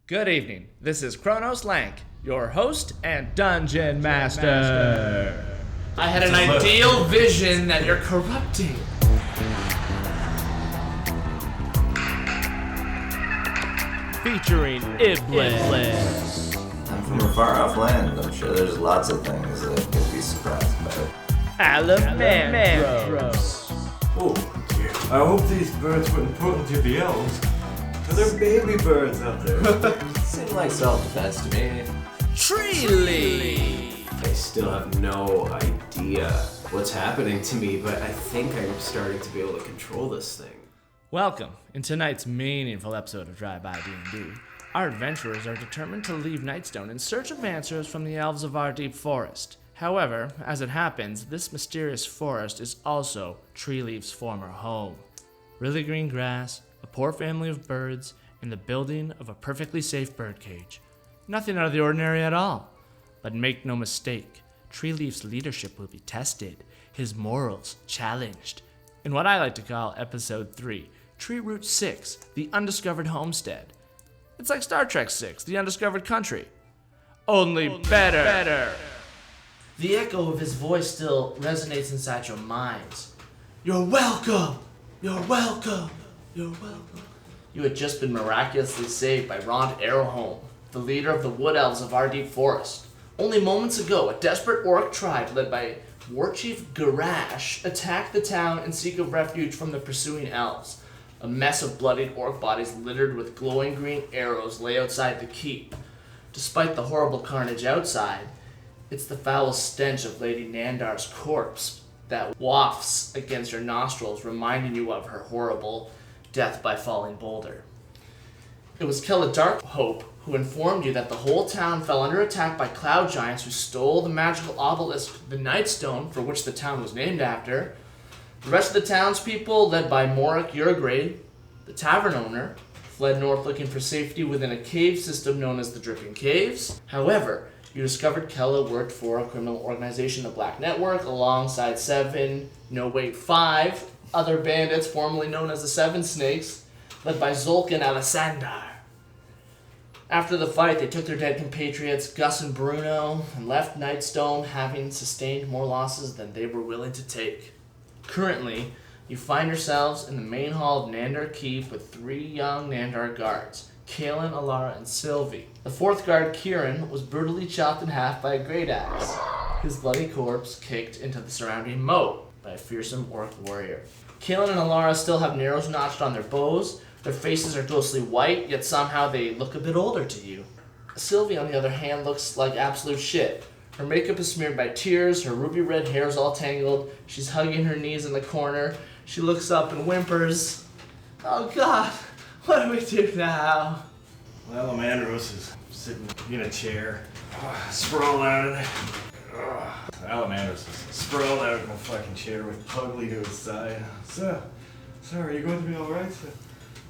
Good evening. This is Kronos Lank, your host and dungeon master. I had an ideal vision that you're corrupting. Featuring Iblis. I'm from a far-off land. I'm sure there's lots of things that could be surprised about. Alamandros. Oh, dear. I hope these birds wouldn't put into the elves. They're baby birds up there. Seemed like self-defense to me. Treeleaf. I still have no idea what's happening to me, but I think I'm starting to be able to control this thing. Welcome. In tonight's meaningful episode of Drive-By D&D, our adventurers are determined to leave Nightstone in search of answers from the elves of Ardeep Forest. However, as it happens, this mysterious forest is also Treeleaf's former home. Really green grass, a poor family of birds, and the building of a perfectly safe birdcage. Nothing out of the ordinary at all. But make no mistake, Treeleaf's leadership will be tested, his morals challenged. In what I like to call Episode 3, Treeroot 6, The Undiscovered Homestead. It's like Star Trek 6, The Undiscovered Country. Only better. The echo of his voice still resonates inside your minds. You're welcome! You're welcome! You're welcome. You had just been miraculously saved by Rond Arrowhome, the leader of the Wood Elves of Ardeep Forest. Only moments ago, a desperate orc tribe led by War Chief Garash attacked the town and seek a refuge from the pursuing elves. A mess of bloodied orc bodies littered with glowing green arrows lay outside the keep. Despite the horrible carnage outside, it's the foul stench of Lady Nandar's corpse that wafts against your nostrils, reminding you of her horrible death by falling boulder. It was Kella Darkhope who informed you that the whole town fell under attack by cloud giants who stole the magical obelisk, the Nightstone, for which the town was named after. The rest of the townspeople, led by Morik Yurgrade, the tavern owner, fled north looking for safety within a cave system known as the Dripping Caves. However, you discovered Kella worked for a criminal organization, the Black Network, alongside 5 other bandits formerly known as the Seven Snakes, led by Zolk and Alessandar. After the fight, they took their dead compatriots, Gus and Bruno, and left Nightstone having sustained more losses than they were willing to take. Currently, you find yourselves in the main hall of Nandar Keep with 3 young Nandar guards, Kaelin, Alara, and Sylvie. The 4th guard, Kieran, was brutally chopped in half by a great axe, his bloody corpse kicked into the surrounding moat by a fearsome orc warrior. Kaelin and Alara still have arrows notched on their bows. Their faces are ghostly white, yet somehow they look a bit older to you. Sylvie, on the other hand, looks like absolute shit. Her makeup is smeared by tears, her ruby red hair is all tangled, she's hugging her knees in the corner. She looks up and whimpers, "Oh God, what do we do now?" Alamandros is sitting in a chair, sprawled out in it. Alamandros is sprawled out in a fucking chair with Pugly to his side. Sir, are you going to be alright, sir?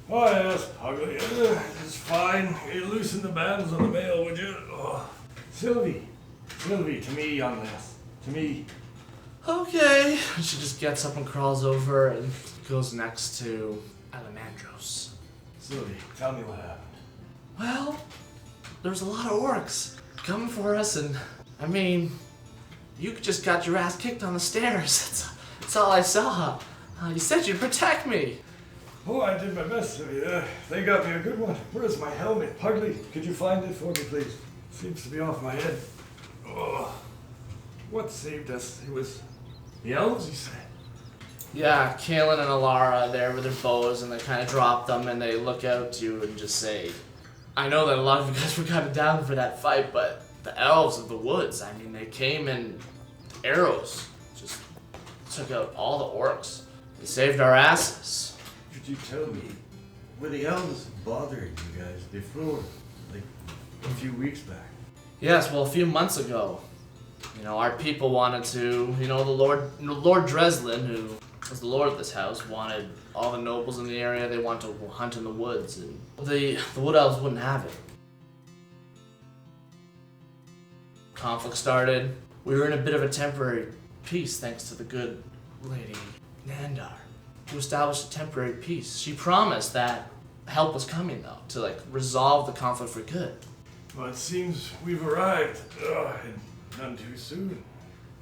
Oh yes, Pugly, it's fine. You loosen the bands on the mail, would you? Oh. Sylvie, to me, young lass. To me. Okay. She just gets up and crawls over and goes next to Alamandros. Sylvie, tell me what happened. Well, there was a lot of orcs coming for us, and I mean, you just got your ass kicked on the stairs. That's all I saw. You said you'd protect me. Oh, I did my best, Sylvie. They got me a good one. Where's my helmet? Pugly, could you find it for me, please? Seems to be off my head. Oh, what saved us? It was the elves, you said? Yeah, Kaelin and Alara there with their bows, and they kind of drop them, and they look out to you and just say, "I know that a lot of you guys were kind of down for that fight, but the elves of the woods, I mean, they came in arrows, just took out all the orcs. They saved our asses." Could you tell me, were the elves bothering you guys before, like a few weeks back? Yes, well, a few months ago, our people wanted to, the Lord Dreslin, who was the lord of this house, wanted all the nobles in the area, they wanted to hunt in the woods, and the wood elves wouldn't have it. Conflict started. We were in a bit of a temporary peace thanks to the good Lady Nandar, who established a temporary peace. She promised that help was coming though to like resolve the conflict for good. Well, it seems we've arrived. And none too soon.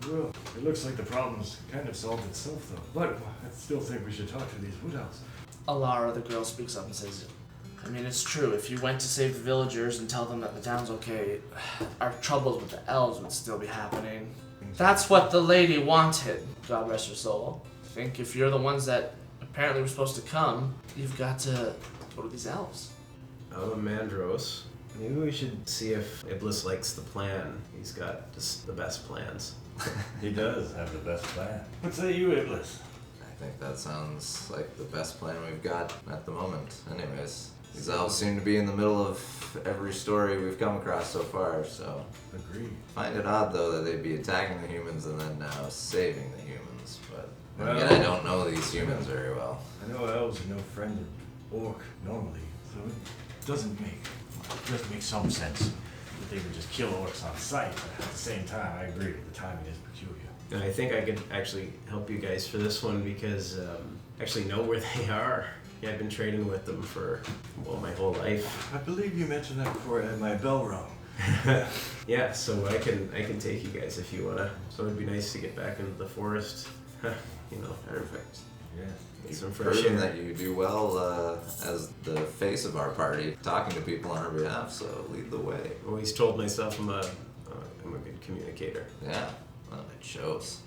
Well, it looks like the problem's kind of solved itself, though. But I still think we should talk to these wood elves. Alara, the girl, speaks up and says, I mean, it's true. If you went to save the villagers and tell them that the town's okay, our troubles with the elves would still be happening. That's what the lady wanted, God rest her soul. I think if you're the ones that apparently were supposed to come, you've got to go to these elves. Alamandros. Maybe we should see if Iblis likes the plan. He's got just the best plans. He does have the best plan. What say you, Iblis? I think that sounds like the best plan we've got at the moment. Anyways, these elves seem to be in the middle of every story we've come across so far, so... Agreed. Find it odd, though, that they'd be attacking the humans and then now saving the humans, but... Well, again, I don't know these humans very well. I know elves are no friend of orc normally, so it doesn't make some sense that they would just kill orcs on sight. But at the same time, I agree, the timing is peculiar. And I think I could actually help you guys for this one because I actually know where they are. Yeah, I've been trading with them for, well, my whole life. I believe you mentioned that before I had my bell rung. Yeah, so I can take you guys if you wanna. So it'd be nice to get back into the forest. You know, Perfect. Yeah. get some fresh Proven air. that you do well as the face of our party, talking to people on our behalf, so lead the way. Always told myself I'm a good communicator. Yeah, well, it shows.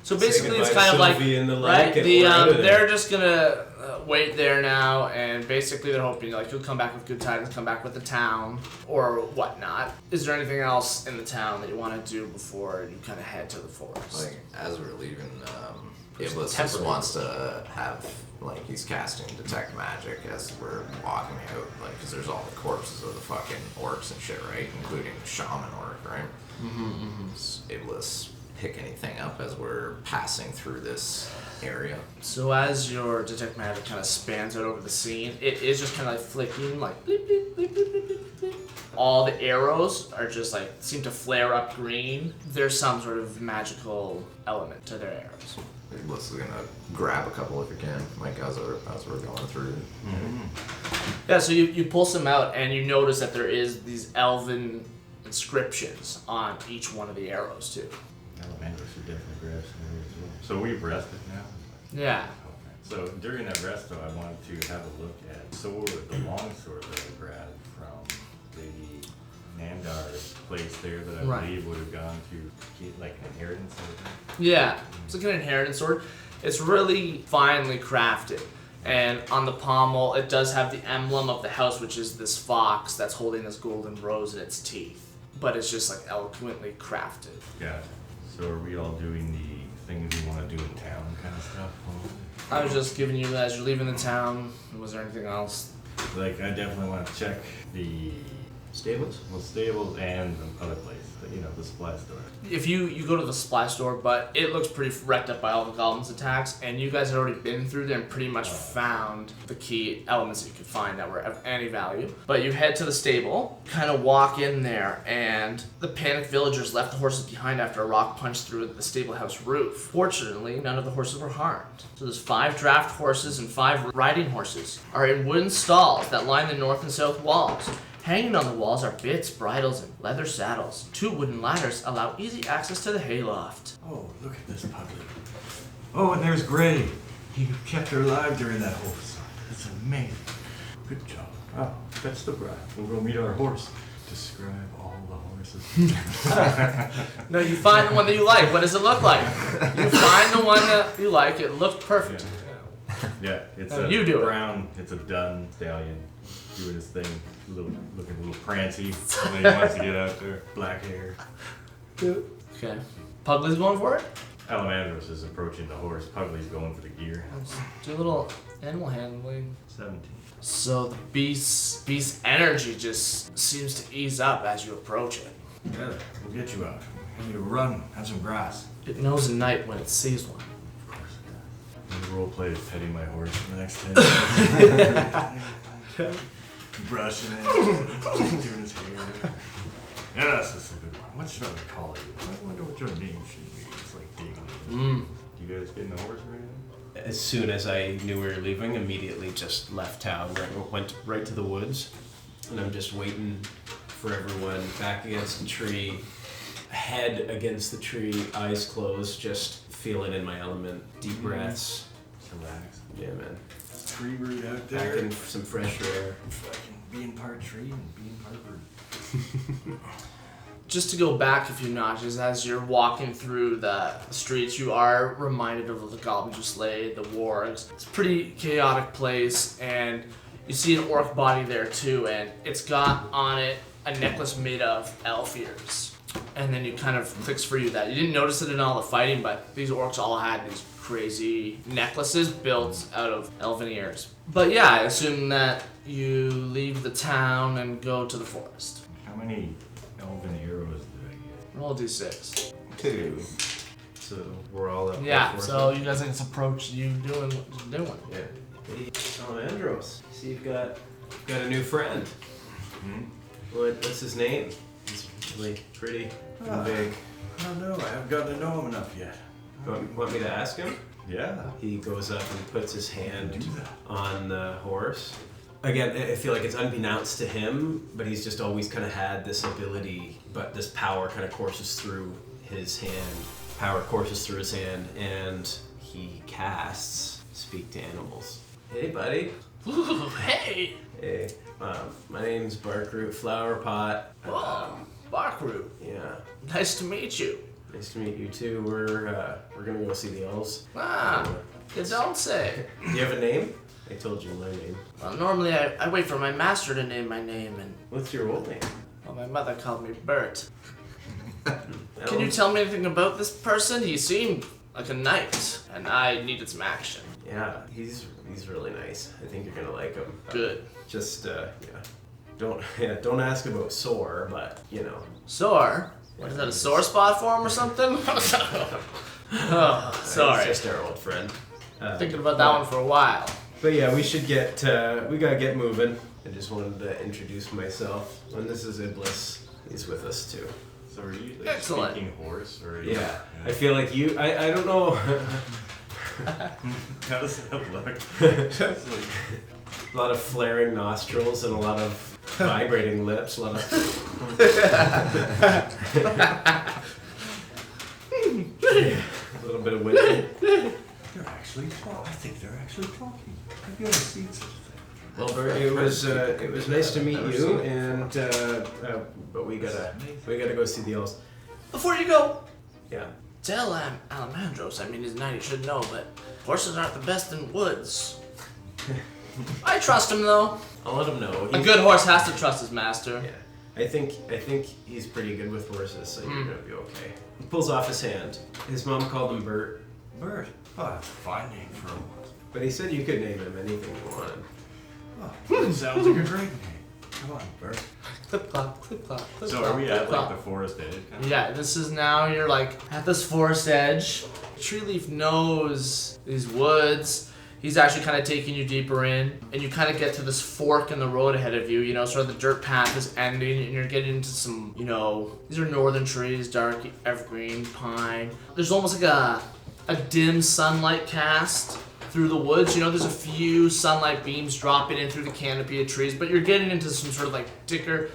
So Say basically, it's goodbye kind to of like, Sylvie and the right? like, and we're out of there. They're just gonna wait there now, and basically they're hoping like you'll come back with good tidings, come back with the town or whatnot. Is there anything else in the town that you want to do before you kind of head to the forest? Like, as we're leaving, Just Iblis just temporary. wants to have, like, he's casting Detect Magic as we're walking out, like, because there's all the corpses of the fucking orcs and shit, right? Including the shaman orc, right? Does Iblis pick anything up as we're passing through this area? So as your detect magic kind of spans out over the scene, it is just kind of like flicking, like bleep, bleep, bleep, bleep, bleep, bleep, bleep. All the arrows are just like seem to flare up green. There's some sort of magical element to their arrows. Iblis is gonna grab a couple if you can, like, as we're going through. Yeah, so you pull some out and you notice that there is these elven inscriptions on each one of the arrows too. Alamandros should definitely grab some of these as well. So we've rested now? Yeah. Okay. So during that rest, though, I wanted to have a look at the long sword that I grabbed from Lady Nandar's place there that I Right. believe would have gone to get like an inheritance or something. Yeah, it's like an inheritance sword. It's really finely crafted. And on the pommel, it does have the emblem of the house, which is this fox that's holding this golden rose in its teeth. But it's just like eloquently crafted. Gotcha. So are we all doing the things we want to do in town kind of stuff? I was just giving you, as you're leaving the town, was there anything else? Like, I definitely want to check the Stables? stables and the other place, the supply store. If you go to the supply store, but it looks pretty wrecked up by all the goblins' attacks, and you guys had already been through there and pretty much found the key elements that you could find that were of any value. But you head to the stable, kind of walk in there, and the panicked villagers left the horses behind after a rock punched through the stable house roof. Fortunately, none of the horses were harmed. So there's 5 draft horses and 5 riding horses are in wooden stalls that line the north and south walls. Hanging on the walls are bits, bridles, and leather saddles. 2 wooden ladders allow easy access to the hayloft. Oh, look at this puppy. Oh, and there's Gray. He kept her alive during that whole storm. That's amazing. Good job. Oh, fetch the bride. We'll go meet our horse. Describe all the horses. No, you find the one that you like. What does it look like? You find the one that you like. It looks perfect. Yeah, it's No, a you do it. brown, it's a dun stallion doing his thing. Looking a little prancy when he wants to get out there. Black hair. Okay. Pugly's going for it? Alamandros is approaching the horse. Pugly's going for the gear. Let's do a little animal handling. 17. So the beast's energy just seems to ease up as you approach it. Yeah, we'll get you out. We need to run, have some grass. It knows a night when it sees one. Of course, yeah. I'm gonna roleplay as petting my horse for the next 10 minutes. Brushing it, doing his hair. Yes, that's a good one. What should I call you? I wonder what your name should be. It's like digging. Do you guys getting a horse or anything? as soon as I knew we were leaving, immediately just left town, went right to the woods, and I'm just waiting for everyone, back against the tree, head against the tree, eyes closed, just feeling in my element, deep breaths. Relax. Yeah, man. Treeroot out there. Back in some fresh air. Fucking being part tree and being part root. Just to go back a few notches, as you're walking through the streets, you are reminded of the goblins you slayed, the wargs. It's a pretty chaotic place, and you see an orc body there too, and it's got on it a necklace made of elf ears. And then it kind of clicks for you that you didn't notice it in all the fighting, but these orcs all had these crazy necklaces built out of elven ears. But yeah, I assume that you leave the town and go to the forest. How many elven arrows did I get? Roll a d6. 2. So we're all up. Yeah, there for so us. you guys just approach you doing what you're doing. Yeah. Hey, Alamandros. See, you've got a new friend. What's his name? He's really pretty and big. I don't know. I haven't gotten to know him enough yet. Want me to ask him? Yeah. He goes up and puts his hand Do that. on the horse. Again, I feel like it's unbeknownst to him, but he's just always kind of had this ability, but this power kind of courses through his hand. Power courses through his hand, and he casts Speak to Animals. Hey, buddy. Ooh, hey! Hey, my name's Barkroot Flowerpot. Oh, Barkroot. Yeah, Nice to meet you. nice to meet you too. We're gonna go see the elves. Ah, you don't say. Do you have a name? I told you my name. Well, normally I wait for my master to name my name, and What's your old name? well, my mother called me Bert. Can you Elves? tell me anything about this person? He seemed like a knight, and I needed some action. Yeah, he's really nice. I think you're gonna like him. Good. Just don't ask about sore, but you know. Sore? What is that, a sore spot for him or something? Oh, sorry. He's just our old friend. Thinking about that one for a while. But yeah, we gotta get moving. I just wanted to introduce myself. And this is Iblis. He's with us too. So are you like Excellent. speaking horse or? Are you, Yeah, I feel like I don't know. How does that look? A lot of flaring nostrils and a lot of vibrating lips. A lot of. A little bit of wind. They're actually talking. I think they're actually talking. Have you ever seen such a thing? Well, Bert, it was nice to meet you, and but we gotta go see the elves. Before you go, Yeah. tell Alamandros, I mean, he's a knight, he should know, but horses aren't the best in woods. I trust him, though. I'll let him know. A good horse has to trust his master. Yeah. I think he's pretty good with horses, so you're gonna be okay. He pulls off his hand. His mom called him Bert, Bird. Oh, that's a fine name for a horse. but he said you could name him anything you wanted. Oh, that sounds like a great name. Come on, Bird. Clip clop, clip clop, clip So clop, are we clip at clop. like the forest edge? Kind of? Yeah, this is now, you're like at this forest edge. Treeleaf knows these woods. He's actually kind of taking you deeper in, and you kind of get to this fork in the road ahead of you, sort of the dirt path is ending, and you're getting into some, these are northern trees, dark evergreen, pine. There's almost like a dim sunlight cast through the woods. There's a few sunlight beams dropping in through the canopy of trees, but you're getting into some sort of like thicker,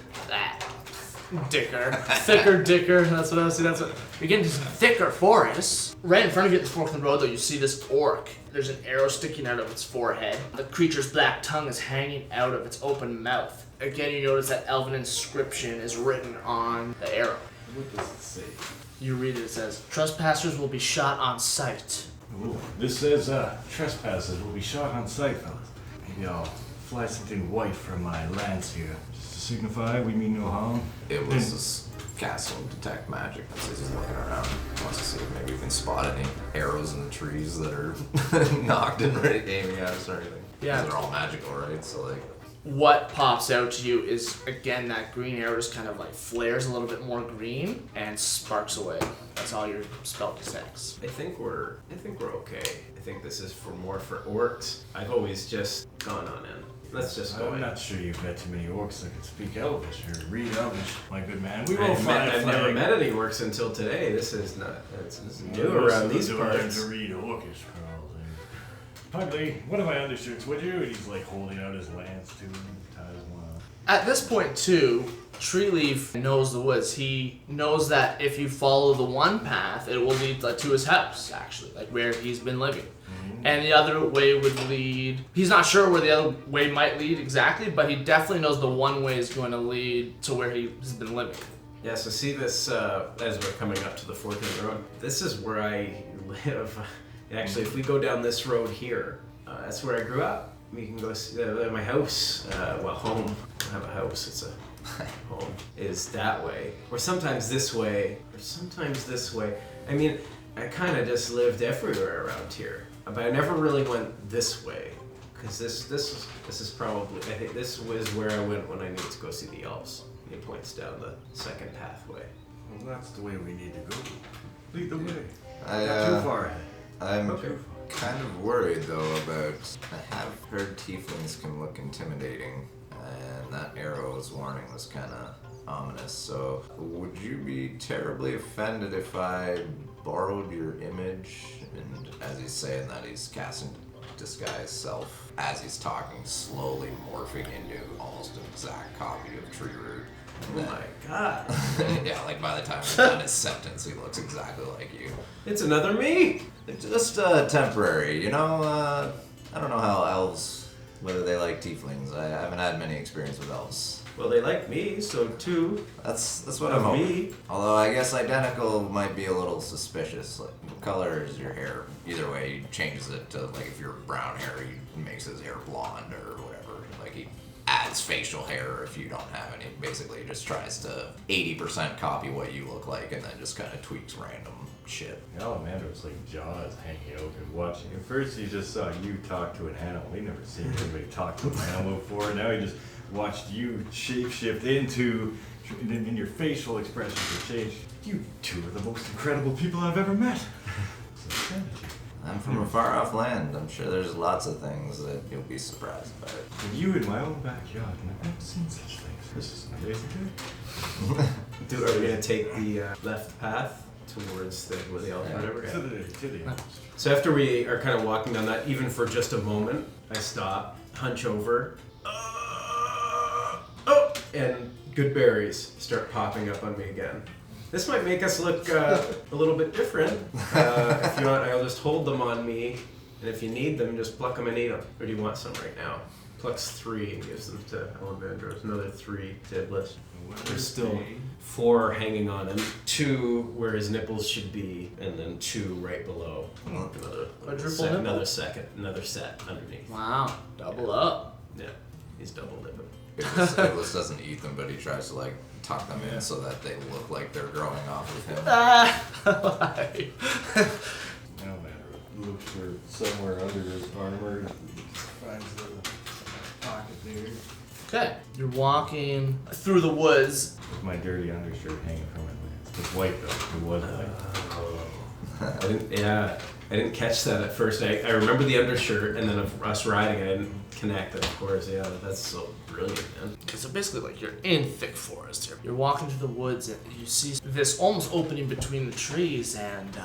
that's what I was saying, you're getting into some thicker forests. Right in front of you at the fork in the road, though, you see this orc. There's an arrow sticking out of its forehead. The creature's black tongue is hanging out of its open mouth. Again, you notice that elven inscription is written on the arrow. What does it say? You read it, it says, trespassers will be shot on sight. Ooh, this says trespassers will be shot on sight, fellas. Maybe I'll fly something white from my lance here, just to signify we mean no harm. It was just casting detect magic. So he's just looking around. Wants to see if maybe you can spot any arrows in the trees that are knocked and ready aiming at us or anything. Yeah. 'Cause they're all magical, right? So like. What pops out to you is, again, that green arrow just kind of like flares a little bit more green and sparks away. That's all your spell detects. I think we're okay. I think this is more for orcs. I've always just gone on in. Let's just go I'm in. not sure you've met too many orcs that can speak Elvish or read Elvish, my good man. We will I've find a never flag. met any orcs until today. This is not. This is new Most around of these them learn parts. to read Orcish, probably. Pugly, one of my undershirts, would you? And he's like holding out his lance to him, ties one up. At this point, too, Treeleaf knows the woods. He knows that if you follow the one path, it will lead to his house, actually, like where he's been living. And the other way would lead... He's not sure where the other way might lead exactly, but he definitely knows the one way is going to lead to where he's been living. Yeah, so see this, as we're coming up to the fork in the road, this is where I live. Actually, if we go down this road here, that's where I grew up. We can go see my house, home. I have a house, it's a home, is that way. Or sometimes this way, or sometimes this way. I mean, I kind of just lived everywhere around here. But I never really went this way, because this is probably, I think this was where I went when I needed to go see the elves. He points down the second pathway. Well, that's the way we need to go. Lead the way. Not too far ahead. I'm Okay. kind of worried though about. I have heard tieflings can look intimidating, and that arrow's warning was kind of ominous. So, would you be terribly offended if I borrowed your image? And as he's saying that, he's casting disguise self as he's talking, slowly morphing into almost an exact copy of Treeroot. Oh my god. Yeah, like by the time he's done his sentence, he looks exactly like you. It's another me! It's just temporary, you know? I don't know how elves, whether they like tieflings. I haven't had many experience with elves. Well, they like me, so too. That's what I'm Of hoping. me. Although I guess identical might be a little suspicious. Like, what color is your hair? Either way, he changes it to, like, if you're brown hair, he makes his hair blonde or whatever. Like, he adds facial hair if you don't have any. Basically, he just tries to 80% copy what you look like and then just kind of tweaks random shit. Alamandros like jaws hanging out and watching. At first he just saw you talk to an animal. We've never seen anybody talk to an animal before. Now he just watched you shapeshift into, and your facial expressions have changed. You two are the most incredible people I've ever met. It's insanity. I'm from a far off land. I'm sure there's lots of things that you'll be surprised by. And you in my own backyard, and I've never seen such things. This is an amazing day. Are we gonna take the left path towards where the elves or whatever? To the elves. So after we are kind of walking down that, even for just a moment, I stop, hunch over, and good berries start popping up on me again. This might make us look a little bit different. If you want, I'll just hold them on me, and if you need them, just pluck them and eat them. Or do you want some right now? Plucks 3 and gives them to Alamandros. Another 3 to Iblis. There's still 4 hanging on him. 2 where his nipples should be, and then 2 right below. Another set underneath. Wow, double up. Yeah, he's double nipping. Iblis doesn't eat them, but he tries to like tuck them in so that they look like they're growing off of him. Alamandros looks for somewhere under his armor. Finds the pocket there. Okay, you're walking through the woods. With my dirty undershirt hanging from my lance. It's white though. It was white. I didn't catch that at first. I remember the undershirt, and then of us riding, I didn't connect it. Of course, yeah, that's so brilliant, man. Okay, so basically, like, you're in thick forest here. You're walking through the woods, and you see this almost opening between the trees, and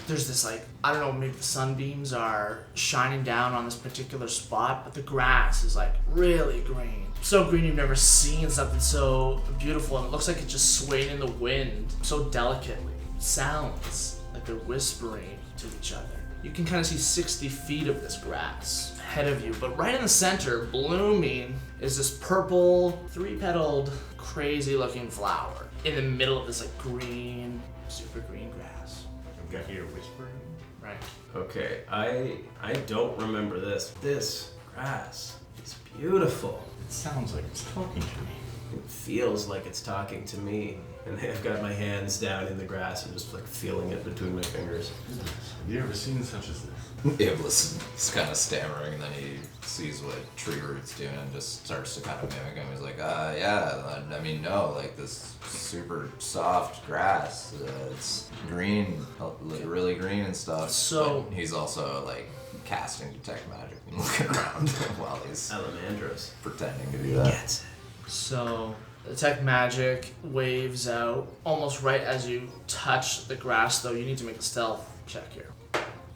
there's this, like, I don't know, maybe the sunbeams are shining down on this particular spot, but the grass is, like, really green. So green you've never seen something so beautiful, and it looks like it's just swaying in the wind so delicately. Sounds like they're whispering to each other. You can kind of see 60 feet of this grass ahead of you, but right in the center, blooming, is this purple, 3-petaled, crazy-looking flower in the middle of this like green, super green grass. I've got here whispering. Right. Okay, I don't remember this. This grass is beautiful. It sounds like it's talking to me. It feels like it's talking to me. And I've got my hands down in the grass and just like feeling it between my fingers. Have you ever seen such as this? Iblis is kind of stammering, and then he sees what Treeroot's doing and just starts to kind of mimic him. He's like, yeah, I mean, no, like this super soft grass. It's green, like really green and stuff. So- But he's also like casting detect magic and looking around while he's Alamandros. pretending to do that. Gets it. So, detect magic waves out almost right as you touch the grass, though. You need to make a stealth check here.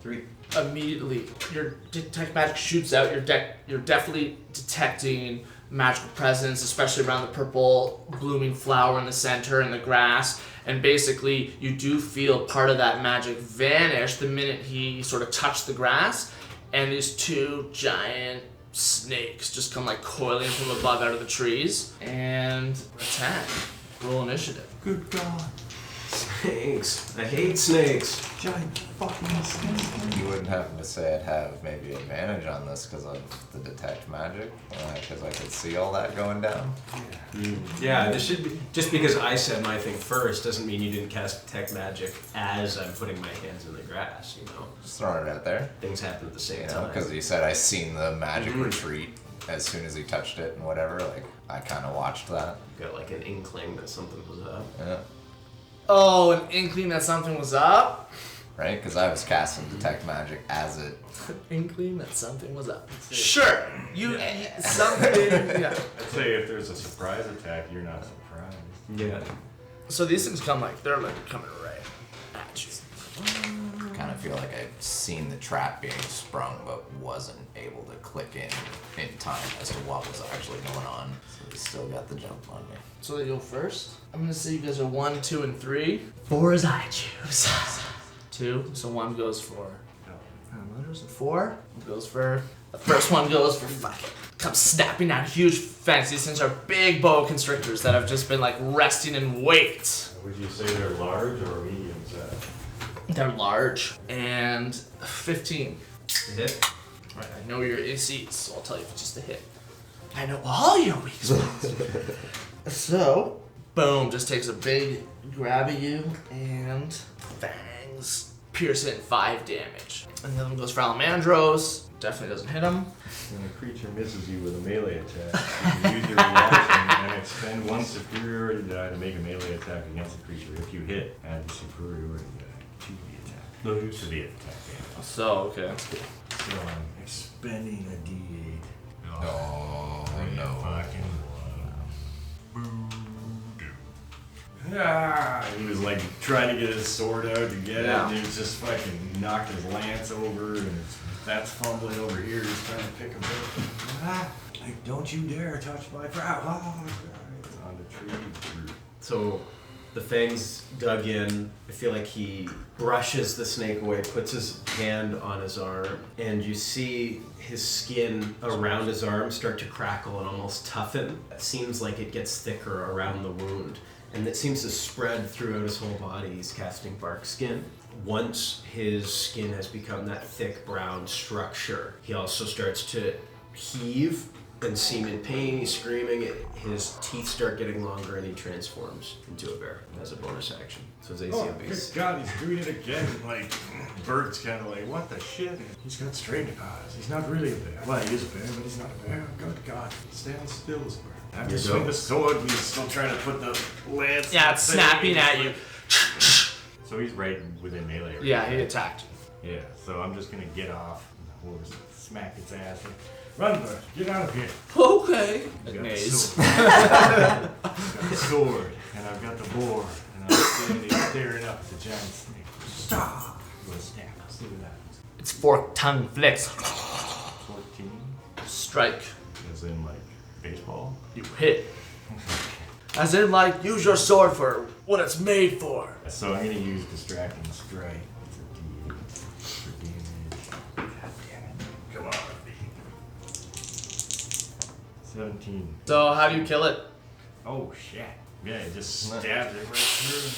3. Immediately, your detect magic shoots out. You're definitely detecting magical presence, especially around the purple blooming flower in the center and the grass. And basically, you do feel part of that magic vanish the minute he sort of touched the grass, and these 2 giant snakes just come like coiling from above out of the trees and attack. Roll initiative. Good God. Snakes. I hate snakes. Giant fucking snakes. You wouldn't happen to say I'd have maybe advantage on this because of the detect magic? Because I could see all that going down? Yeah, this should be, just because I said my thing first doesn't mean you didn't cast detect magic as I'm putting my hands in the grass, you know? Just throwing it out there. Things happen at the same You know, time. because he said I seen the magic retreat as soon as he touched it and whatever. Like, I kind of watched that. Got like an inkling that something was up. Yeah. Oh, an inkling that something was up? Right? Because I was casting detect magic as it. Inkling that something was up. Sure. Something. Yeah. I'd say if there's a surprise attack, you're not surprised. Yeah. So these things come like, they're like coming right at you. Kind of feel like I'd seen the trap being sprung, but wasn't able to click in time as to what was actually going on. So he still got the jump on me. So they go first. I'm gonna say you guys are 1, 2, and 3. 4 is I choose. 2. So 1 goes for Alamandros, and 4 goes for the first one goes for fucking comes snapping down a huge fence. These things are big boa constrictors that have just been like resting in wait. Would you say they're large or medium size? They're large and 15. Hit. Right, I know your ACs, so I'll tell you if it's just a hit. I know all your weak spots. So, boom, just takes a big grab at you and fangs pierce it 5 damage. And the other one goes for Alamandros. Definitely doesn't hit him. When a creature misses you with a melee attack, you can use your reaction and expend 1 superiority die to make a melee attack against the creature. If you hit, add the superiority die to the attack. No, to the attack damage. So, okay, that's good. So I'm expending a D8. Oh, no. Fucking Ah, he was like trying to get his sword out to get it, and he was just fucking knocked his lance over, and that's fumbling over here. He's trying to pick him up. Like, don't you dare touch my prow. Oh, it's on the tree. So the fangs dug in. I feel like he brushes the snake away, puts his hand on his arm, and you see his skin around his arm start to crackle and almost toughen. It seems like it gets thicker around the wound, and it seems to spread throughout his whole body. He's casting bark skin. Once his skin has become that thick brown structure, he also starts to heave and seem in pain. He's screaming. His teeth start getting longer, and he transforms into a bear as a bonus action. So his AC Oh, will be. good God, he's doing it again. Like, Bert's kind of like, what the shit? He's got straight eyes. He's not really a bear. Well, he is a bear, but he's not a bear. Good God. Stand still as a bear. I have to swing the sword, and he's still trying to put the lance. Yeah, it's snapping at you. So he's right within melee. Right? Yeah, he attacked you. Yeah, so I'm just gonna get off the horse, smack its ass. Run, Bert, get out of here. Okay. I've got Maze. I've got the sword, and I've got the boar, and I'm standing staring up at the giant snake. Stop! I'm gonna snap. See what happens. It's forked tongue flicks. 14, Strike. as in like baseball. You hit. As in, like, use your sword for what it's made for. So I'm gonna use distracting strike. It's a D8 for damage. God damn it! Come on, B. 17. So, how do you kill it? Oh shit! Yeah, he just stabs it right through.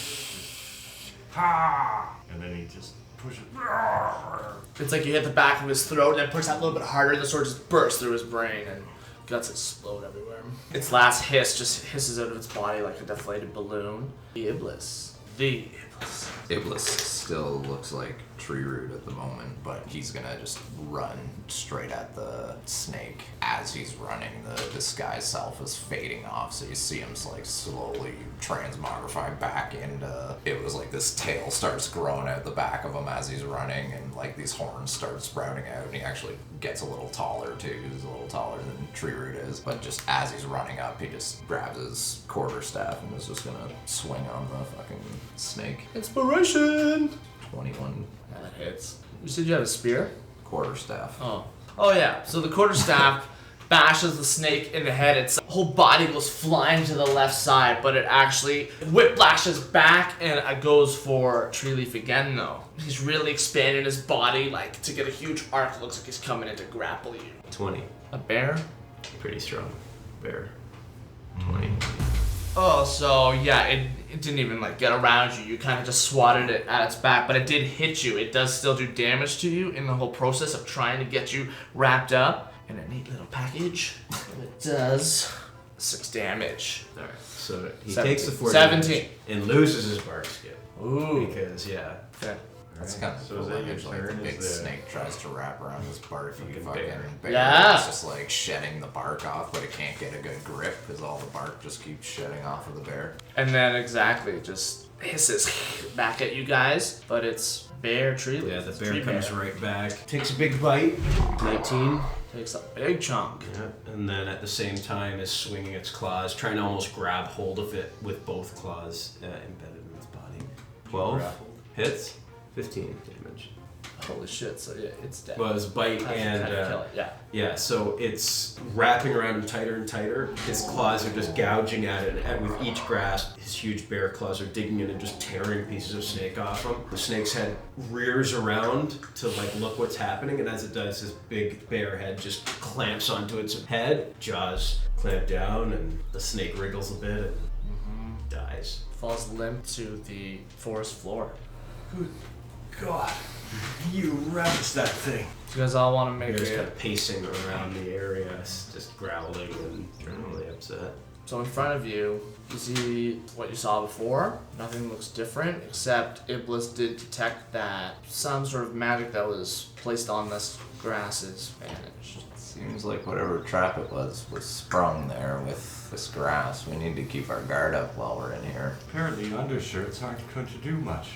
Ha! And then he just pushes. It's like you hit the back of his throat and then push that a little bit harder, and the sword just bursts through his brain and guts explode everywhere. Its last hiss just hisses out of its body like a deflated balloon. The Iblis. The Iblis. Iblis still looks like Treeroot at the moment, but he's gonna just run straight at the snake. As he's running, the disguise self is fading off, so you see him like slowly transmogrify back into. It was like this tail starts growing out the back of him as he's running, and like these horns start sprouting out, and he actually gets a little taller too. He's a little taller than Treeroot is, but just as he's running up, he just grabs his quarterstaff and is just gonna swing on the fucking snake. Inspiration! 21 That hits. You said you had a spear? quarterstaff. Oh yeah. So the quarterstaff bashes the snake in the head. Its whole body goes flying to the left side, but it actually whiplashes back and it goes for Treeleaf again though. He's really expanding his body like to get a huge arc. Looks like he's coming in to grapple you. 20. A bear? Pretty strong. Bear. 20. Oh, so yeah, it didn't even like get around you. You kind of just swatted it at its back, but it did hit you. It does still do damage to you in the whole process of trying to get you wrapped up in a neat little package. It does 6 damage. Alright, so he 17. takes the 4 17. damage and loses his bark skin. Ooh. Because, yeah. Okay. That's kind of So cool. is that your Image, like the turn? big Is the- snake tries to wrap around this bark. You Fucking fucking bear. bear. Yeah. It's just like shedding the bark off, but it can't get a good grip because all the bark just keeps shedding off of the bear. And then exactly, it just hisses back at you guys, but it's bear Treeleaf. Yeah, the It's bear tree comes bear. right back. Takes a big bite. 19. Takes a big chunk. Yeah, and then at the same time is swinging its claws, trying to almost grab hold of it with both claws embedded in its body. 12 Grappled. hits, 15 damage. Holy shit! So yeah, it's dead. Well, it's bite That's and kinda kill it, yeah. yeah, so it's wrapping around him tighter and tighter. His claws are just gouging at it, and with each grasp, his huge bear claws are digging in and just tearing pieces of snake off him. The snake's head rears around to like look what's happening, and as it does, his big bear head just clamps onto its head. Jaws clamp down, and the snake wriggles a bit and dies. Falls limp to the forest floor. Good God. You ravaged that thing. You guys all want to make Bear's kind it. of pacing around the area, just growling and really upset. So in front of you, you see what you saw before. Nothing looks different, except Iblis did detect that some sort of magic that was placed on this grass is vanished. Seems like whatever trap it was sprung there with this grass. We need to keep our guard up while we're in here. Apparently undershirts aren't going to do much.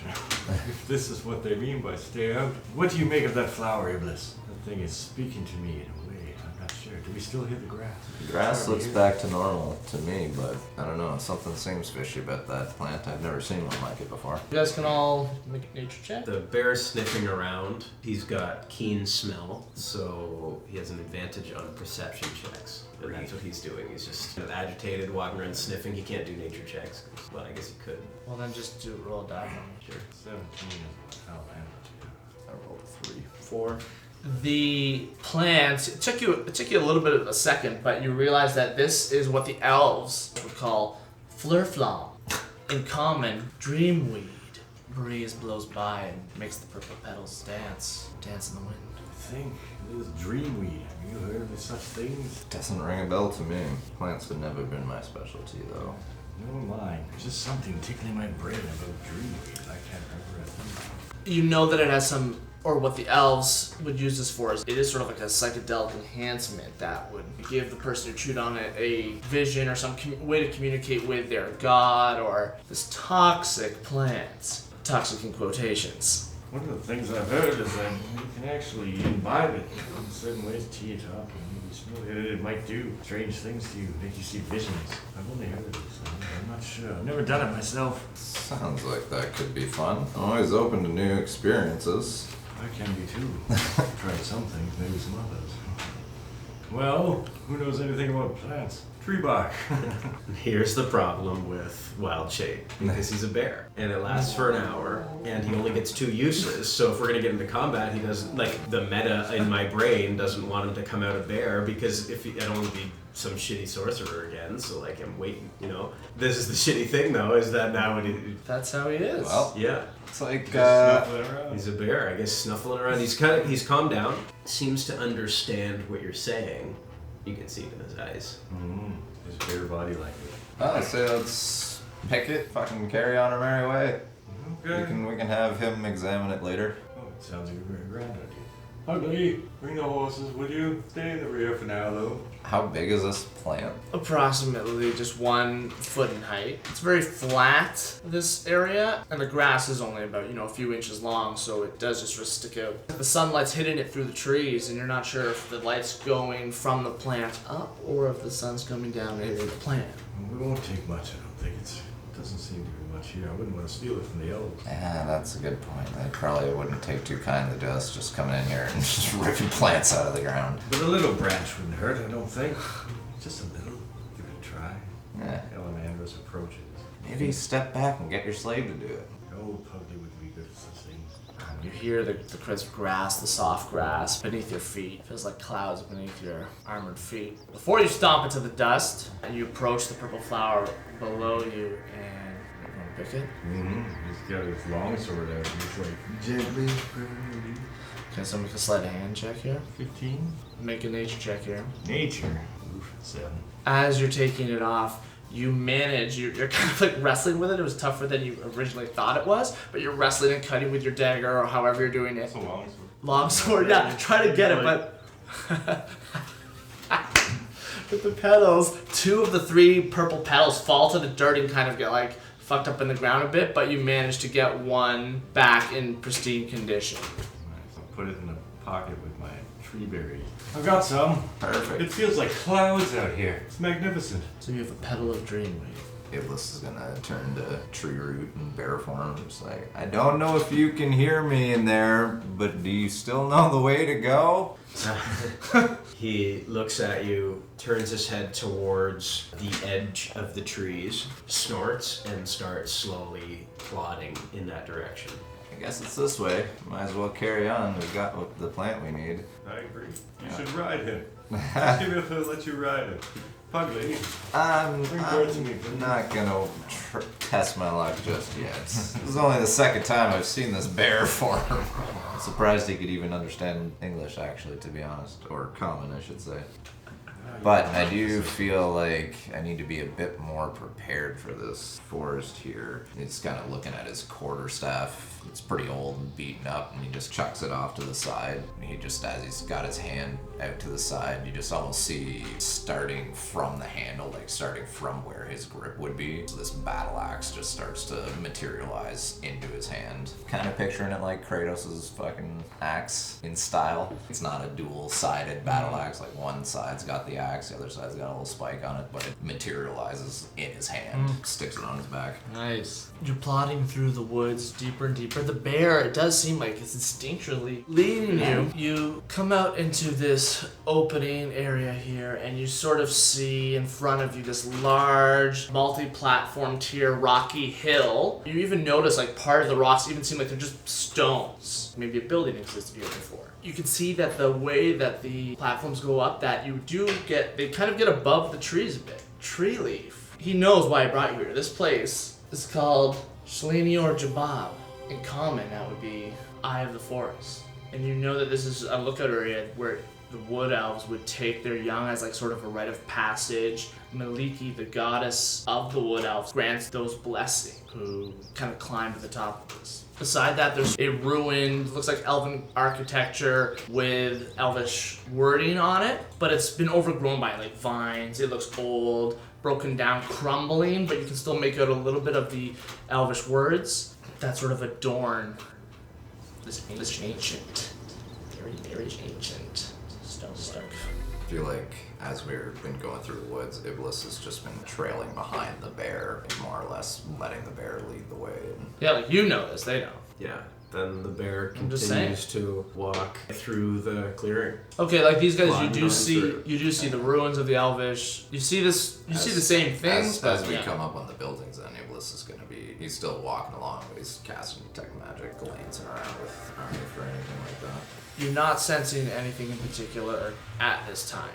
If this is what they mean by stay out. What do you make of that flower, Iblis? That thing is speaking to me in a way. I'm not sure. Do we still hear the grass? The grass Sorry, looks here. back to normal to me, but I don't know. Something seems fishy about that plant. I've never seen one like it before. You guys can all make a nature check. The bear's sniffing around. He's got keen smell, so he has an advantage on perception checks. And that's what he's doing. He's just kind of agitated, walking around sniffing. He can't do nature checks. Well, I guess he could. Well then just roll a die for me. Sure. 17 is Alamandros. I rolled 3. 4. The plants, it took you a little bit of a second, but you realize that this is what the elves would call flurflam. In common, dreamweed. Breeze blows by and makes the purple petals dance in the wind. I think it is dreamweed. Have you heard of such things? Doesn't ring a bell to me. Plants would never have been my specialty, though. Nor mine. There's just something tickling my brain about dreamweed. I can't remember a thing. You know that it has some, or what the elves would use this for is it is sort of like a psychedelic enhancement that would give the person who chewed on it a vision or some way to communicate with their god or this toxic plant. Toxic in quotations. One of the things I've heard is that you can actually imbibe it in certain ways, tee it up, and maybe smell it. It might do strange things to you, make you see visions. I've only heard of this. I'm not sure. I've never done it myself. Sounds like that could be fun. I'm always open to new experiences. I can be too. I've tried some things, maybe some others. Well, who knows anything about plants? Tree bark. Here's the problem with Wild Shape, because he's a bear, and it lasts for an hour, and he only gets 2 uses. So if we're gonna get into combat, he doesn't like the meta in my brain doesn't want him to come out a bear because if it'd only be some shitty sorcerer again. So like I'm waiting, you know. This is the shitty thing though, is that now That's how he is. Well, yeah. it's like, Snuffling around. He's a bear, I guess, snuffling around. He's calmed down. Seems to understand what you're saying. You can see it in his eyes. His bare body like it. I say let's pick it, fucking carry on our merry way. Okay. We can have him examine it later. Oh, it sounds like a very grand idea. Ugly, bring the horses, would you? Stay in the rear for now, though. How big is this plant? Approximately just 1 foot in height. It's very flat, this area, and the grass is only about, a few inches long, so it does just sort of stick out. The sunlight's hitting it through the trees, and you're not sure if the light's going from the plant up or if the sun's coming down into the plant. We won't take much, I don't think. It's Doesn't seem to be much here. I wouldn't want to steal it from the elves. Yeah, that's a good point. They probably wouldn't take too kindly to us just coming in here and just ripping plants out of the ground. But a little branch wouldn't hurt, I don't think. Just a little. Give it a try. Yeah. Alamandros approaches. Maybe step back and get your slave to do it. Oh, Pugly would be good at such things. You hear the crisp grass, the soft grass beneath your feet. Feels like clouds beneath your armored feet. Before you stomp into the dust and you approach the purple flower below you, and you're going to pick it. Mm-hmm. He's got his long sword out. He's like, gently. Okay, so make a sleight of hand check here. 15. Make a nature check here. Nature. Oof, 7. As you're taking it off, you manage, you're kind of like wrestling with it. It was tougher than you originally thought it was, but you're wrestling and cutting with your dagger or however you're doing it. It's a long sword. Long sword, yeah, try to get it, but with the petals, 2 of the 3 purple petals fall to the dirt and kind of get like fucked up in the ground a bit, but you manage to get one back in pristine condition. Nice. I'll put it in a pocket with my tree berries. I've got some. Perfect. It feels like clouds out here. It's magnificent. So you have a petal of dreamweed. Iblis is gonna turn to Treeroot in bear form. Just like, I don't know if you can hear me in there, but do you still know the way to go? He looks at you, turns his head towards the edge of the trees, snorts, and starts slowly plodding in that direction. I guess it's this way. Might as well carry on. We've got the plant we need. I agree. You should ride him. Just give it a let you ride him. Pugly. I'm Bring bird to me, please. not gonna test my luck just yet. This is only the second time I've seen this bear form. I'm surprised he could even understand English, actually, to be honest. Or common, I should say. But I do feel like I need to be a bit more prepared for this forest here. He's kind of looking at his quarterstaff. It's pretty old and beaten up, and he just chucks it off to the side. He just, as he's got his hand out to the side, you just almost see starting from the handle, like starting from where his grip would be. So this battle axe just starts to materialize into his hand. Kind of picturing it like Kratos' fucking axe in style. It's not a dual-sided battle axe, like one side's got the axe, the other side's got a little spike on it, but it materializes in his hand, sticks it on his back. Nice. You're plodding through the woods deeper and deeper. The bear, it does seem like it's instinctually leading you. You come out into this opening area here, and you sort of see in front of you this large multi-platform tier rocky hill. You even notice like part of the rocks even seem like they're just stones. Maybe a building existed here before. You can see that the way that the platforms go up, that you do get, they kind of get above the trees a bit. Treeleaf. He knows why I brought you here. This place is called Shalini or Jabab. In common, that would be Eye of the Forest. And you know that this is a lookout area where the wood elves would take their young as like sort of a rite of passage. Maliki, the goddess of the wood elves, grants those blessings who kind of climb to the top of this. Beside that, there's a ruined, looks like elven architecture with elvish wording on it, but it's been overgrown by like vines. It looks old, broken down, crumbling, but you can still make out a little bit of the elvish words that sort of adorn this ancient, very, very ancient stone stuff. I feel like as we've been going through the woods, Iblis has just been trailing behind the bear and more or less letting the bear lead the way. Yeah, like you know this, they don't. Yeah. Then the bear I'm just continues to walk through the clearing. Okay, like these guys, you Plodding do on see through. the ruins of the elvish. You see this, see the same things, but As we yeah. come up on the buildings, then Iblis is going to be, he's still walking along, but he's casting detect magic, glancing around with army for anything like that. You're not sensing anything in particular at this time.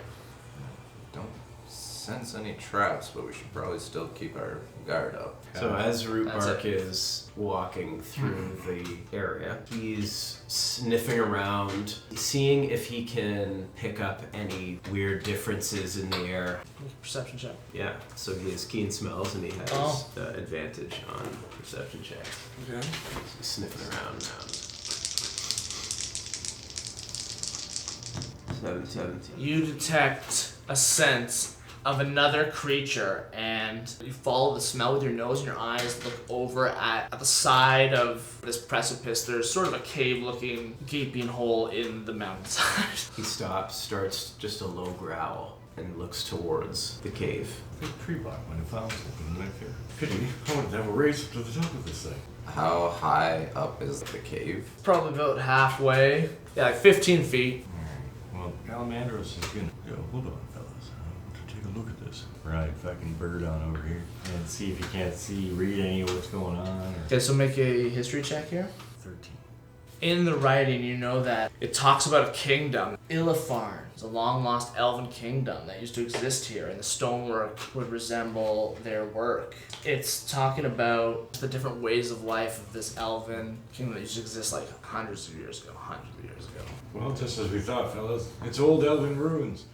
Don't sense any traps, but we should probably still keep our guard up. So as That's Rootbark it. is walking through the area, he's sniffing around, seeing if he can pick up any weird differences in the air. Make a perception check. Yeah, so he has keen smells and he has Oh. advantage on perception checks. Okay. So he's sniffing around now. 17. You detect a sense of another creature, and you follow the smell with your nose, and your eyes look over at the side of this precipice. There's sort of a cave-looking gaping hole in the mountainside. He stops, starts just a low growl, and looks towards the cave. The tree bark when it found something like that. Pity. I wanted to have a race up to the top of this thing. How high up is the cave? Probably about halfway. Yeah, like 15 feet. Alright. Well, Alamandros is gonna. Yo, hold on, fellas. I want to take a look at this. Right, fucking bird on over here. And see if you can't read any of what's going on. Or... Okay, so make a history check here. 13. In the writing, you know that it talks about a kingdom. Illifarn is a long-lost elven kingdom that used to exist here, and the stonework would resemble their work. It's talking about the different ways of life of this elven kingdom that used to exist like hundreds of years ago. Well, just as we thought, fellas. It's old elven ruins.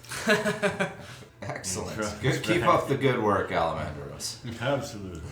Excellent. Good. Keep up the good work, Alamandros. Absolutely.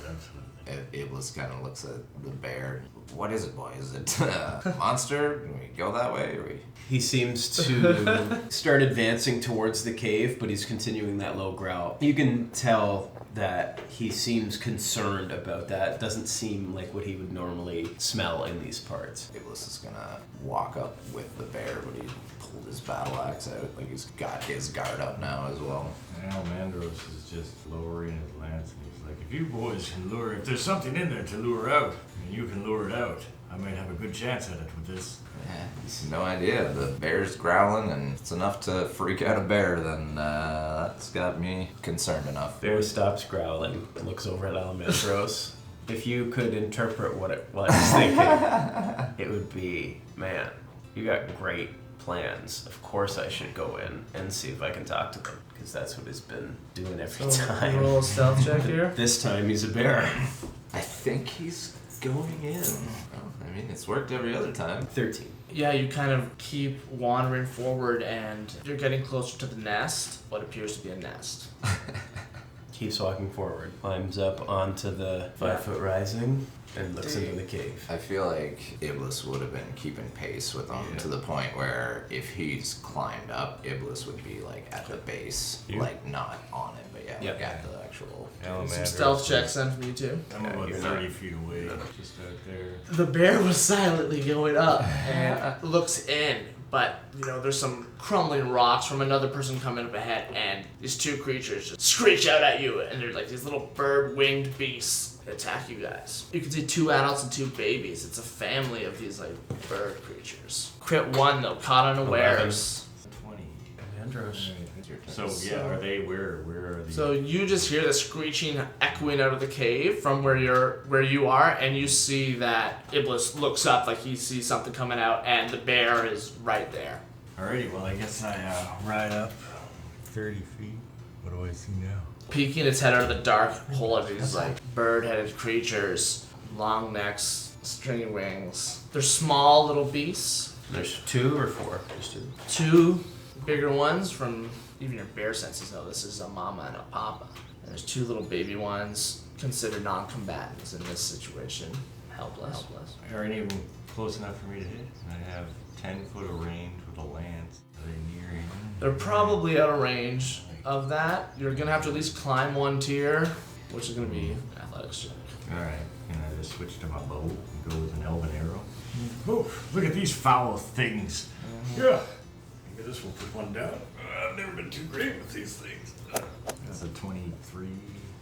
Iblis kind of looks at the bear. What is it, boy? Is it a monster? Can we go that way? Or we... He seems to start advancing towards the cave, but he's continuing that low growl. You can tell that he seems concerned about that. Doesn't seem like what he would normally smell in these parts. Iblis is gonna walk up with the bear, but he pulled his battle axe out. Like he's got his guard up now as well. Alamandros is just lowering his lance, and he's like, if you boys can lure, if there's something in there to lure out, and you can lure it out, I might have a good chance at it with this. Yeah, he's no idea. The bear's growling, and it's enough to freak out a bear, then that's got me concerned enough. Bear stops growling and looks over at Alamandros. If you could interpret what I was thinking, it would be, man, you got great plans. Of course I should go in and see if I can talk to them, because that's what he's been doing every time. Roll a stealth check here. This time he's a bear. I think he's going in. Oh, I mean, it's worked every other time. 13. Yeah, you kind of keep wandering forward, and you're getting closer to the nest, what appears to be a nest. Keeps walking forward, climbs up onto the 5-foot rising, and looks into the cave. I feel like Iblis would have been keeping pace with him to the point where if he's climbed up, Iblis would be like at the base, like not on it, but like at the actual. Some stealth checks then from you too. I'm about 30 feet away, just out there. The bear was silently going up and looks in, but there's some crumbling rocks from another person coming up ahead, and these two creatures just screech out at you, and they're like these little bird-winged beasts that attack you guys. You can see 2 adults and 2 babies. It's a family of these like bird creatures. Crit 1 though, caught unawares. 20. Alamandros. So are they where are they? So you just hear the screeching echoing out of the cave from where you are, and you see that Iblis looks up like he sees something coming out, and the bear is right there. Alrighty, well I guess I ride up 30 feet. What do I see now? Peeking its head out of the dark hole of these like bird-headed creatures, long necks, stringy wings. They're small little beasts. There's 2 or 4? There's 2. 2 bigger ones from even your bear senses know this is a mama and a papa. And there's 2 little baby ones considered non-combatants in this situation. Helpless. Are any of them close enough for me to hit? I have 10 foot of range with a lance. Are they near him? They're probably out of range of that. You're gonna have to at least climb 1 tier, which is gonna be an athletics check. Alright, can I just switch to my bow and go with an elven arrow? Oh, look at these foul things. Yeah. Maybe this will put one down. I've never been too great with these things. That's a 23.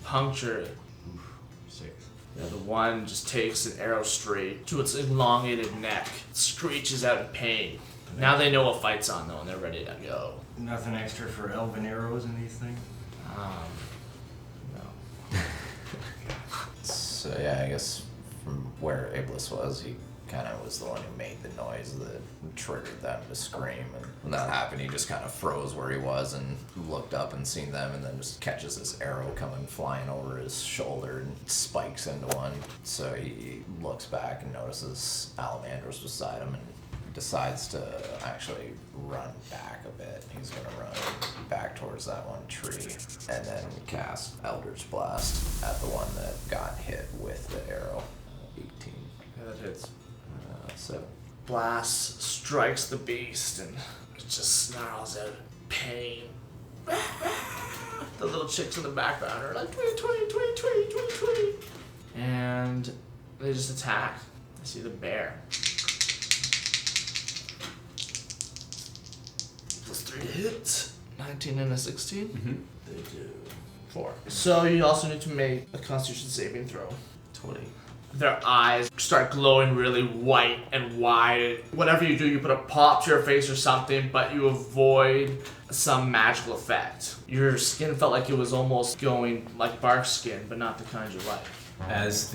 Puncture it. Oof, 6. Yeah, the one just takes an arrow straight to its elongated neck. It screeches out in pain. Now they know a fight's on though, and they're ready to go. Nothing extra for elven arrows in these things? No. So yeah, I guess from where Iblis was, he kind of was the one who made the noise that triggered them to scream. And when that happened, he just kind of froze where he was and looked up and seen them, and then just catches this arrow coming flying over his shoulder and spikes into one. So he looks back and notices Alamandros beside him and decides to actually run back a bit. He's going to run back towards that one tree and then cast Eldritch Blast at the one that got hit with the arrow. 18. Yeah, that hits. So Blast strikes the beast and it just snarls out in pain. The little chicks in the background are like, 20. And they just attack. They see the bear. +3 to hit. 19 and a 16? Mm-hmm. They do. 4. So you also need to make a Constitution saving throw. 20. Their eyes start glowing really white and wide. Whatever you do, you put a pop to your face or something, but you avoid some magical effect. Your skin felt like it was almost going like bark skin, but not the kind you like. As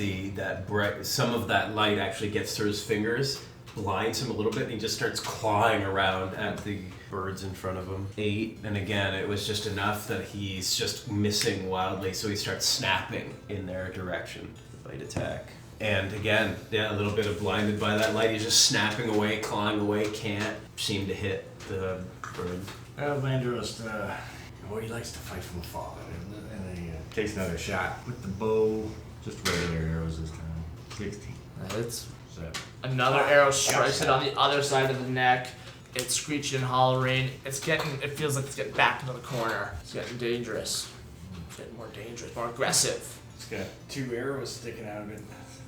some of that light actually gets through his fingers, blinds him a little bit, and he just starts clawing around at the birds in front of him. 8, and again, it was just enough that he's just missing wildly, so he starts snapping in their direction. The bite attack. And again, a little bit of blinded by that light. He's just snapping away, clawing away, can't seem to hit the bird. Alamandros, he likes to fight from afar, and he takes another shot with the bow. Just regular arrows this time. 16. It's So, another arrow strikes it on the other side of the neck. It's screeching and hollering. It feels like it's getting back into the corner. It's getting dangerous. It's getting more dangerous, more aggressive. it's got 2 arrows sticking out of it.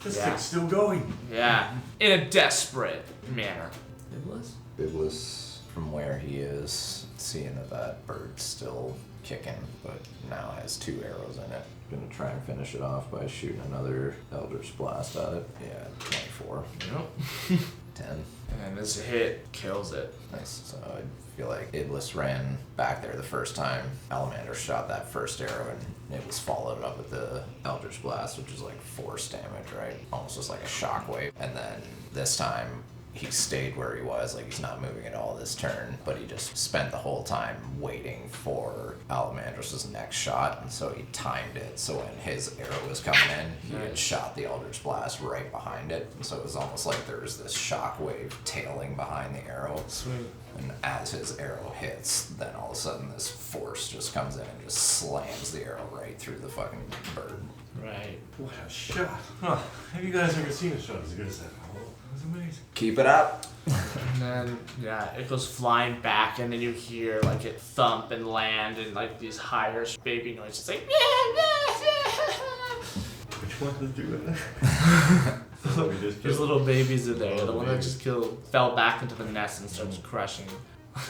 This Yeah. thing's still going. Yeah, in a desperate manner. Iblis? Iblis, from where he is, seeing that bird's still kicking, but now has 2 arrows in it. Gonna try and finish it off by shooting another Eldritch Blast at it. Yeah, 24. Yep. 10. And this hit kills it. Nice. So I feel like Iblis ran back there the first time. Alamandros shot that first arrow, and it was followed up with the Eldritch Blast, which is like force damage, right? Almost just like a shockwave. And then this time, he stayed where he was, like he's not moving at all this turn, but he just spent the whole time waiting for Alamandros' next shot, and so he timed it, so when his arrow was coming in, he had shot the Eldritch Blast right behind it, and so it was almost like there was this shockwave tailing behind the arrow. Sweet. And as his arrow hits, then all of a sudden this force just comes in and just slams the arrow right through the fucking bird. Right. What a shot. Huh. Have you guys ever seen a shot as good as that? Oh, it was amazing. Keep it up! And then, it goes flying back, and then you hear, like, it thump and land, and, like, these higher baby noises, like, Which one is doing that? There's little babies in there. The one that just fell back into the nest and starts crushing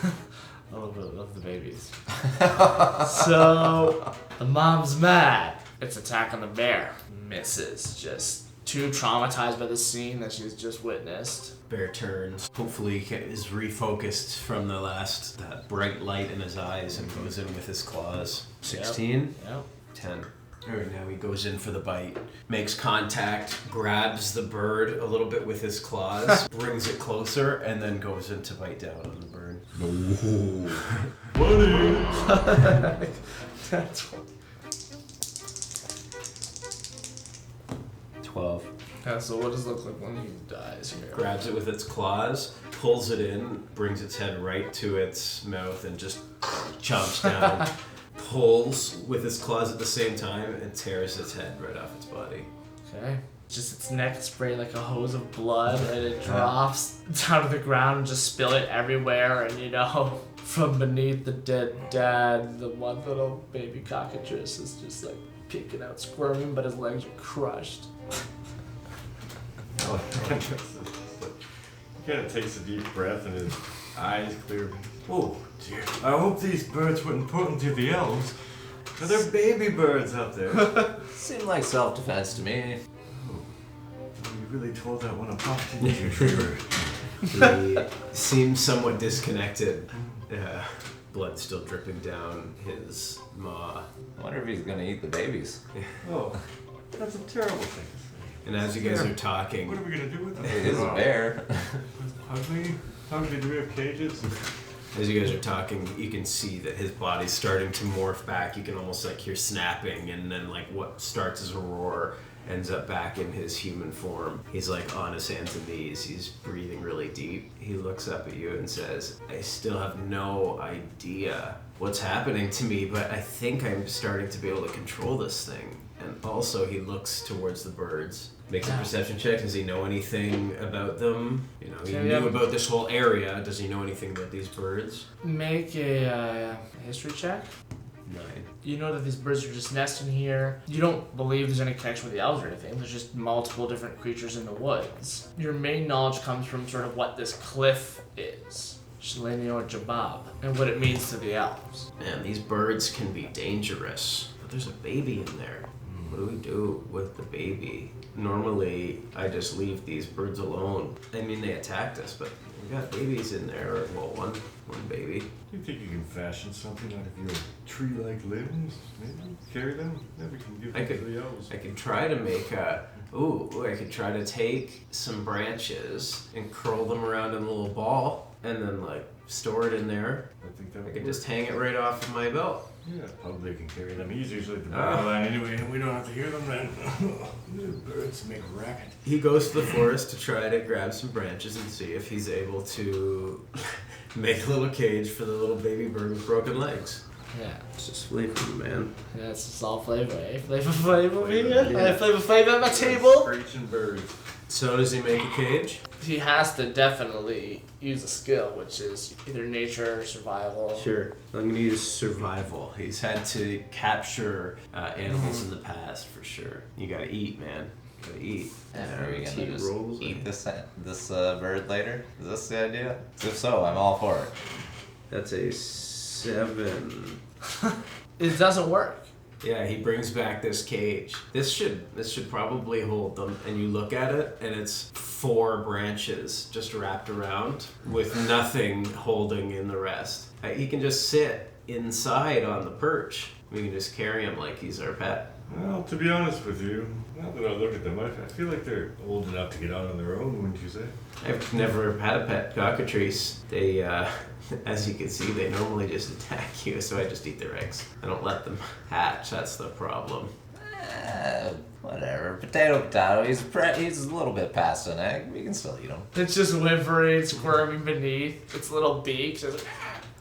a little bit of the babies. So, the mom's mad. It's attack on the bear. Misses. Just too traumatized by the scene that she's just witnessed. Bear turns, hopefully is refocused from that bright light in his eyes, and goes in with his claws. 16? Yep. 10. Alright, now he goes in for the bite, makes contact, grabs the bird a little bit with his claws, brings it closer, and then goes in to bite down on the bird. Buddy! That's what. 12. Yeah, so what does it look like when he dies here? Grabs it with its claws, pulls it in, brings its head right to its mouth, and just chomps down. Pulls with its claws at the same time and tears its head right off its body. Okay. Just its neck sprayed like a hose of blood, and it drops down to the ground and just spill it everywhere. And from beneath the dead dad, the one little baby cockatrice is just like peeking out, squirming, but his legs are crushed. He kind of takes a deep breath and his eyes clear. Oh dear, I hope these birds weren't put into the elves. They're baby birds up there. Seemed like self-defense to me. You really tore that one apart, didn't you, Treeroot? He seems somewhat disconnected. Blood still dripping down his maw. I wonder if he's gonna eat the babies. Oh, that's a terrible thing. And as you guys are talking, What are we gonna do with them? It is a bear. Ugly? Ugly, do we have cages? as you guys are talking, you can see that his body's starting to morph back. You can almost hear snapping, and then what starts as a roar ends up back in his human form. He's on his hands and knees. He's breathing really deep. He looks up at you and says, I still have no idea what's happening to me, but I think I'm starting to be able to control this thing. And also he looks towards the birds. Makes a perception check. Does he know anything about them? He knew about this whole area. Does he know anything about these birds? Make a history check. 9. You know that these birds are just nesting here. You don't believe there's any connection with the elves or anything. There's just multiple different creatures in the woods. Your main knowledge comes from sort of what this cliff is. Shalani or Jabab, and what it means to the elves. Man, these birds can be dangerous. But there's a baby in there. What do we do with the baby? Normally, I just leave these birds alone. I mean, they attacked us, but we got babies in there. Well, one baby. Do you think you can fashion something out of your tree-like limbs? Maybe carry them? Maybe we can give them to the elves. I could try to make a... I could try to take some branches and curl them around in a little ball and then, like, store it in there. I think that I would could work. just hang it right off of my belt. Yeah, probably can carry them. He's usually at the back of the line anyway, and we don't have to hear them then. The birds make a racket. He goes to the forest to try to grab some branches and see if he's able to make a little cage for the little baby bird with broken legs. Yeah. It's just flavor, man. Yeah, it's just all flavor, eh? Flavor, Yeah. I have flavor at my table. Screeching birds. So does he make a cage? He has to definitely use a skill, which is either nature or survival. Sure. I'm going to use survival. He's had to capture animals in the past for sure. You got to eat, man. You got to eat. Are we He gonna just rolls eat it. this bird later? Is this the idea? If so, I'm all for it. That's a 7. It doesn't work. Yeah, he brings back this cage. This should probably hold them. And you look at it, and it's 4 branches just wrapped around with nothing holding in the rest. He can just sit inside on the perch. We can just carry him like he's our pet. Well, to be honest with you, now that I look at them, I feel like they're old enough to get out on their own, wouldn't you say? I've never had a pet cockatrice. They, as you can see, they normally just attack you, so I just eat their eggs. I don't let them hatch, that's the problem. Whatever. Potato. He's a little bit past an egg. We can still eat him. It's just whimpering, squirming beneath its little beak. Just...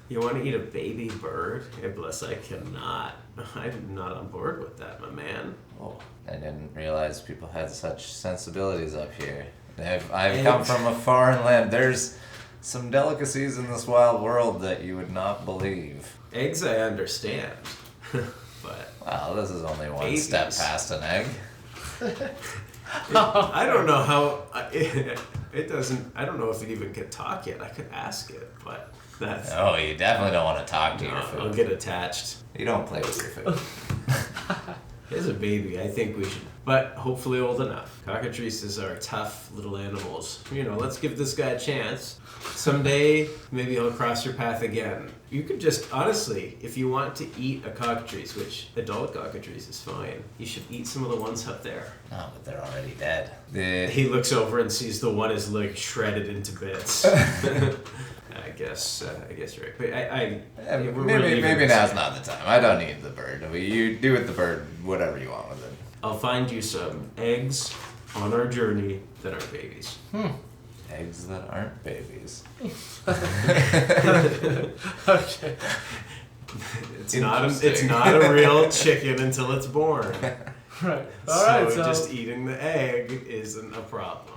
You want to eat a baby bird? Iblis, I cannot. I'm not on board with that, my man. Oh, I didn't realize people had such sensibilities up here. I've come from a foreign land. There's some delicacies in this wild world that you would not believe. Eggs I understand, but Well, this is only one Babies. step past an egg. I don't know how it doesn't. I don't know if it even can talk yet. I could ask it, but that's. Oh, you definitely don't want to talk to your No, food. I'll get attached. You don't play with your food. As a baby, I think we should, but hopefully old enough. Cockatrices are tough little animals. You know, let's give this guy a chance. Someday, maybe he'll cross your path again. You could just, honestly, if you want to eat a cockatrice, which adult cockatrice is fine, you should eat some of the ones up there. No, but they're already dead. He looks over and sees the one is like shredded into bits. I guess you're right. But Maybe now's not the time. I don't need the bird. You do with the bird whatever you want with it. I'll find you some eggs on our journey that are babies. Eggs that aren't babies. Okay. It's not a real chicken until it's born. Right. All right. So just eating the egg isn't a problem.